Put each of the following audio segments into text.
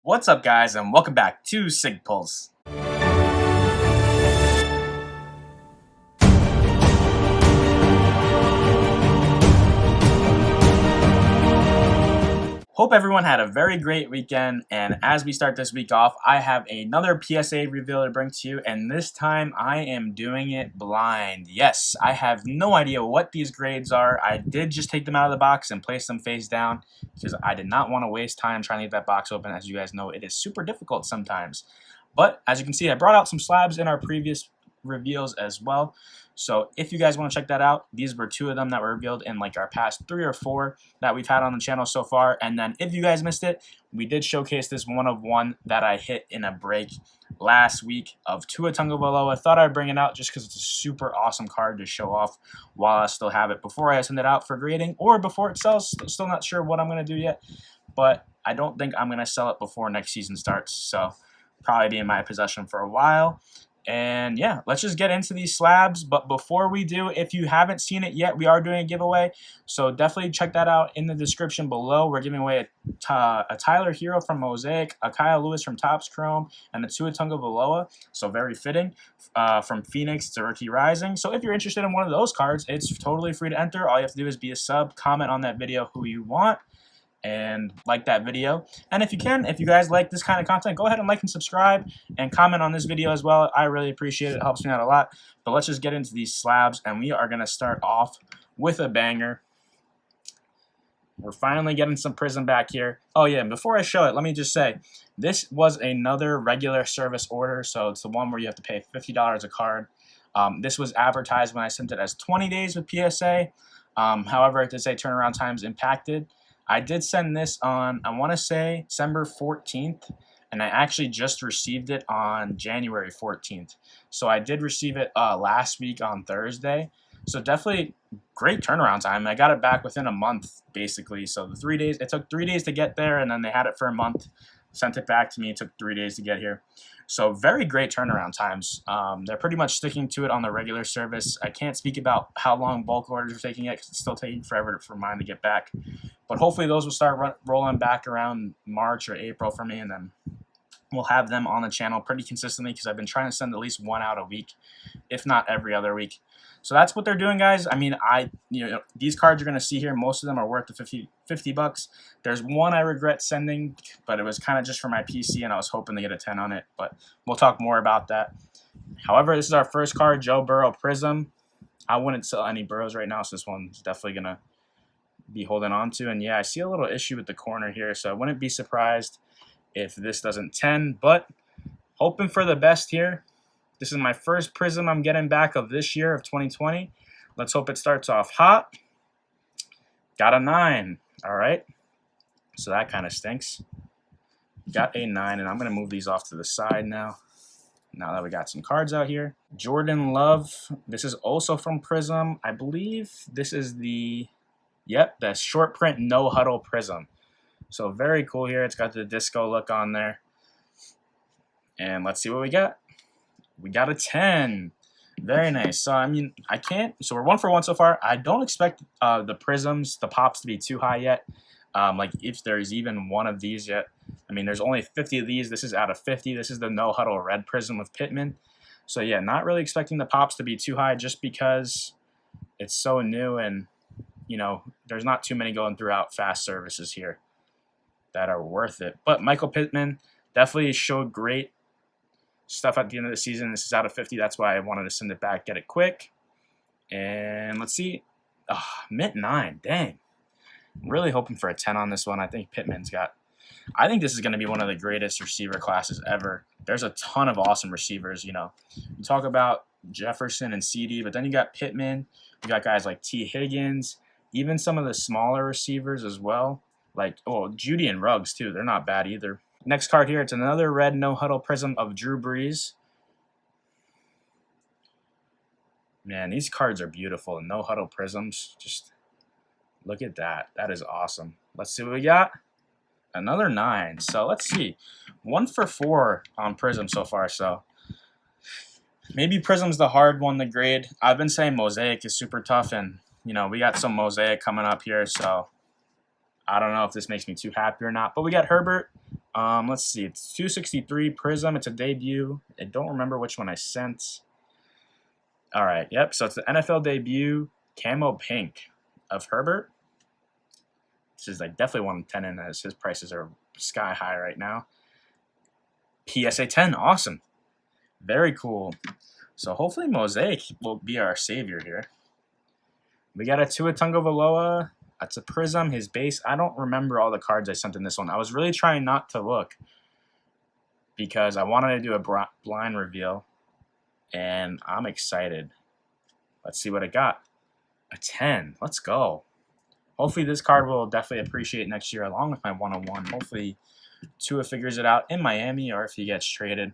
What's up, guys, and welcome back to Sig Pulse. Hope everyone had a very great weekend, and as we start this week off, I have another PSA reveal to bring to you, and this time I am doing it blind. Yes, I have no idea what these grades are. I did just take them out of the box and place them face down because I did not want to waste time trying to get that box open. As you guys know, it is super difficult sometimes. But as you can see, I brought out some slabs in our previous reveals as well. So if you guys want to check that out, these were two of them that were revealed in like our past 3 or 4 that we've had on the channel so far. And then if you guys missed it, we did showcase this one of one that I hit in a break last week of Tua Tagovailoa. I thought I'd bring it out just because it's a super awesome card to show off while I still have it before I send it out for grading or before it sells. Still not sure what I'm going to do yet, but I don't think I'm going to sell it before next season starts. So probably be in my possession for a while. And yeah, let's just get into these slabs. But before we do, if you haven't seen it yet, we are doing a giveaway. So definitely check that out in the description below. We're giving away a Tyler Herro from Mosaic, a Kyle Lewis from Topps Chrome, and a Tua Tagovailoa. So very fitting from Phoenix to Rookie Rising. So if you're interested in one of those cards, it's totally free to enter. All you have to do is be a sub, comment on that video who you want, and like that video. And if you guys like this kind of content, go ahead and like and subscribe and comment on this video as well. I really appreciate it. It helps me out a lot. But let's just get into these slabs, and we are going to start off with a banger. We're finally getting some Prism back here. Oh yeah, and before I show it, let me just say this was another regular service order, so it's the one where you have to pay $50 a card. This was advertised when I sent it as 20 days with PSA. However, it did say turnaround times impacted. I did send this on, I want to say, December 14th, and I actually just received it on January 14th. So I did receive it last week on Thursday. So definitely great turnaround time. I got it back within a month, basically. So the 3 days, it took 3 days to get there, and then they had it for a month. Sent it back to me. It took 3 days to get here. So very great turnaround times. They're pretty much sticking to it on the regular service. I can't speak about how long bulk orders are taking yet because it's still taking forever for mine to get back. But hopefully those will start rolling back around March or April for me, and then we'll have them on the channel pretty consistently because I've been trying to send at least one out a week, if not every other week. So that's what they're doing, guys. I mean, these cards you're going to see here, most of them are worth the 50 bucks. There's one I regret sending, but it was kind of just for my PC, and I was hoping to get a 10 on it, but we'll talk more about that. However, this is our first card, Joe Burrow Prism. I wouldn't sell any Burrows right now, so this one's definitely going to be holding on to. And yeah, I see a little issue with the corner here, so I wouldn't be surprised if this doesn't 10, but hoping for the best here. This is my first Prism I'm getting back of this year of 2020. Let's hope it starts off hot. Got a 9. All right. So that kind of stinks. Got a 9, and I'm going to move these off to the side now. Now that we got some cards out here. Jordan Love. This is also from Prism. I believe this is the short print no huddle Prism. So very cool here. It's got the disco look on there. And let's see what we got. We got a 10. Very nice. So, I mean, so we're 1 for 1 so far. I don't expect the Prisms, the pops to be too high yet. Like if there's even one of these yet. I mean, there's only 50 of these. This is out of 50. This is the no huddle red Prism with Pittman. So yeah, not really expecting the pops to be too high just because it's so new, and there's not too many going throughout fast services here that are worth it. But Michael Pittman definitely showed great stuff at the end of the season. This is out of 50. That's why I wanted to send it back, get it quick. And let's see. Mint 9. Dang. I'm really hoping for a 10 on this one. I think I think this is going to be one of the greatest receiver classes ever. There's a ton of awesome receivers. You talk about Jefferson and CD, but then you got Pittman. You got guys like T. Higgins, even some of the smaller receivers as well. Like, Judy and Ruggs, too. They're not bad either. Next card here, it's another red no-huddle Prism of Drew Brees. Man, these cards are beautiful. No-huddle Prisms. Just look at that. That is awesome. Let's see what we got. Another 9. So let's see. 1 for 4 on Prism so far. So maybe Prism's the hard one to grade. I've been saying Mosaic is super tough, and, we got some Mosaic coming up here, so I don't know if this makes me too happy or not. But we got Herbert, Let's see. It's 263 Prism. It's a debut. I don't remember which one I sent. All right. Yep. So it's the NFL debut camo pink of Herbert. This is like definitely 1 in 10 in as his prices are sky high right now. PSA 10. Awesome. Very cool. So hopefully Mosaic will be our savior here. We got a Tua Tagovailoa. That's a Prism. His base. I don't remember all the cards I sent in this one. I was really trying not to look because I wanted to do a blind reveal, and I'm excited. Let's see what I got. A 10. Let's go. Hopefully this card will definitely appreciate next year along with my 101. Hopefully Tua figures it out in Miami, or if he gets traded,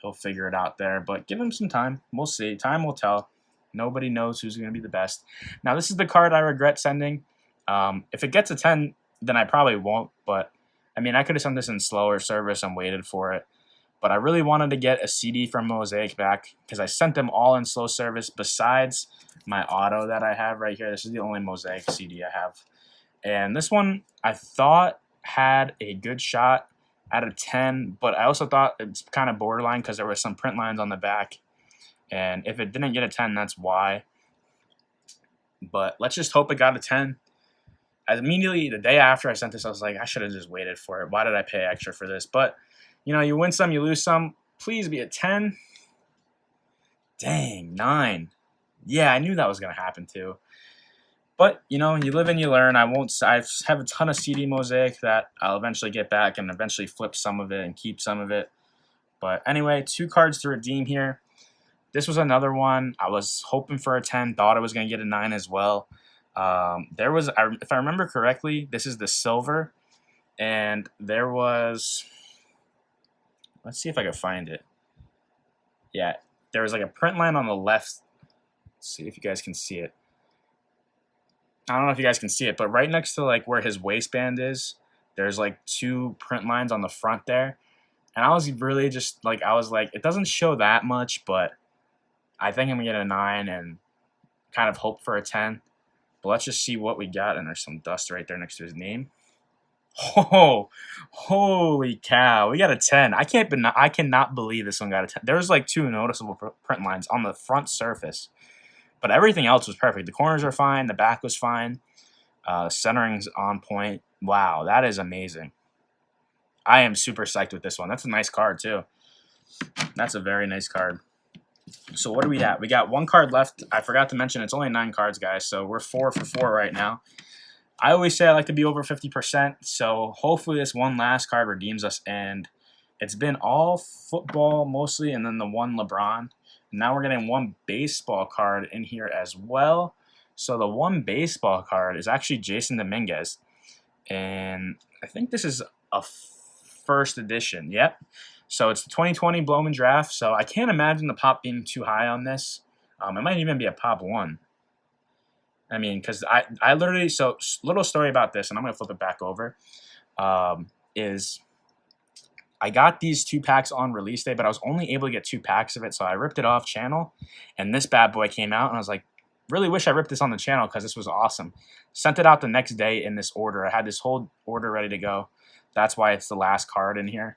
he'll figure it out there. But give him some time. We'll see. Time will tell. Nobody knows who's going to be the best. Now, this is the card I regret sending. If it gets a 10, then I probably won't. But, I mean, I could have sent this in slower service and waited for it. But I really wanted to get a CD from Mosaic back because I sent them all in slow service besides my auto that I have right here. This is the only Mosaic CD I have. And this one I thought had a good shot out of 10, but I also thought it's kind of borderline because there were some print lines on the back. And if it didn't get a 10, that's why. But let's just hope it got a 10. As immediately the day after I sent this, I was like, I should have just waited for it. Why did I pay extra for this? But, you know, you win some, you lose some. Please be a 10. Dang, 9. Yeah, I knew that was going to happen too. But, you know, you live and you learn. I have a ton of CD Mosaic that I'll eventually get back and eventually flip some of it and keep some of it. But anyway, 2 cards to redeem here. This was another one. I was hoping for a 10, thought I was going to get a 9 as well. There was, if I remember correctly, this is the silver. And there was, let's see if I can find it. Yeah, there was like a print line on the left. Let's see if you guys can see it. I don't know if you guys can see it, but right next to like where his waistband is, there's like 2 print lines on the front there. And I was really just like, it doesn't show that much, but I think I'm going to get a 9 and kind of hope for a 10. But let's just see what we got. And there's some dust right there next to his name. Oh, holy cow. We got a 10. I cannot believe this one got a 10. There was like 2 noticeable print lines on the front surface. But everything else was perfect. The corners are fine. The back was fine. Centering's on point. Wow, that is amazing. I am super psyched with this one. That's a nice card, too. That's a very nice card. So what do we got? We got 1 card left. I forgot to mention it's only 9 cards, guys. So we're 4 for 4 right now. I always say I like to be over 50%. So hopefully this one last card redeems us. And it's been all football mostly, and then the 1 LeBron. Now we're getting 1 baseball card in here as well. So the 1 baseball card is actually Jason Dominguez. And I think this is a first edition. Yep. So it's the 2020 Blowman Draft. So I can't imagine the pop being too high on this. It might even be a pop 1. I mean, because I literally, so little story about this, and I'm going to flip it back over, is I got these 2 packs on release day, but I was only able to get 2 packs of it, so I ripped it off channel, and this bad boy came out, and I was like, really wish I ripped this on the channel because this was awesome. Sent it out the next day in this order. I had this whole order ready to go. That's why it's the last card in here.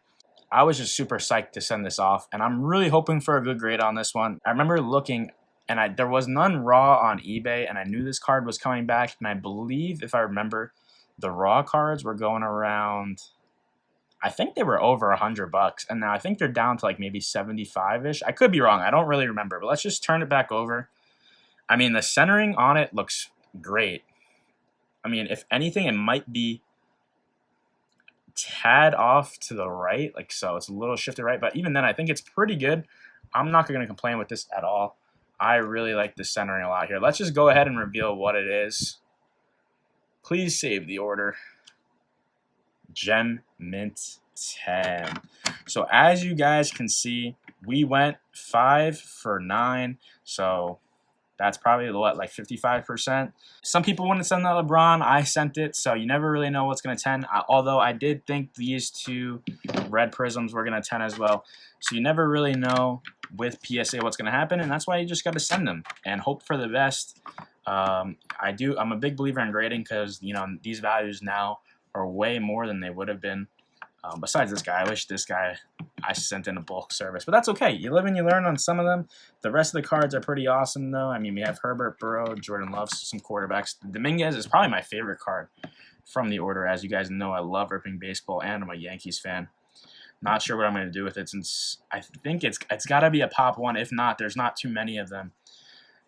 I was just super psyched to send this off, and I'm really hoping for a good grade on this one. I remember looking, and there was none raw on eBay, and I knew this card was coming back, and I believe, if I remember, the raw cards were going around, I think they were over $100, and now I think they're down to like maybe 75-ish. I could be wrong. I don't really remember, but let's just turn it back over. I mean, the centering on it looks great. I mean, if anything, it might be tad off to the right, like so. It's a little shifted right, but even then, I think it's pretty good. I'm not going to complain with this at all. I really like the centering a lot here. Let's just go ahead and reveal what it is. Please save the order. Gem Mint 10. So as you guys can see, we went 5 for 9. So that's probably what, like 55%. Some people wouldn't send that LeBron. I sent it, so you never really know what's going to 10. Although I did think these 2 red prisms were going to 10 as well. So you never really know with PSA what's going to happen, and that's why you just got to send them and hope for the best. I'm a big believer in grading because, you know, these values now are way more than they would have been Besides this guy, I wish this guy I sent in a bulk service, but that's okay. You live and you learn on some of them. The rest of the cards are pretty awesome, though. I mean, we have Herbert, Burrow, Jordan Love, some quarterbacks. Dominguez is probably my favorite card from the order. As you guys know, I love ripping baseball, and I'm a Yankees fan. Not sure what I'm going to do with it, since I think it's got to be a pop one. If not, there's not too many of them.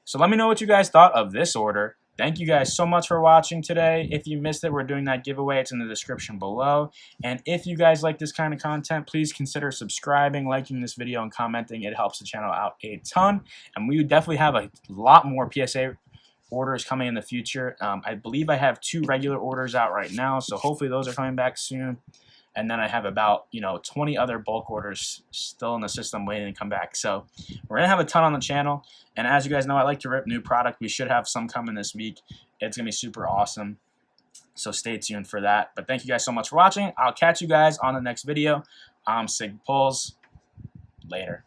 So let me know what you guys thought of this order. Thank you guys so much for watching today. If you missed it, we're doing that giveaway. It's in the description below. And if you guys like this kind of content, please consider subscribing, liking this video, and commenting. It helps the channel out a ton. And we definitely have a lot more PSA orders coming in the future. I believe I have 2 regular orders out right now, so hopefully those are coming back soon. And then I have about 20 other bulk orders still in the system waiting to come back. So we're going to have a ton on the channel. And as you guys know, I like to rip new product. We should have some coming this week. It's going to be super awesome. So stay tuned for that. But thank you guys so much for watching. I'll catch you guys on the next video. Sig Pulls. Later.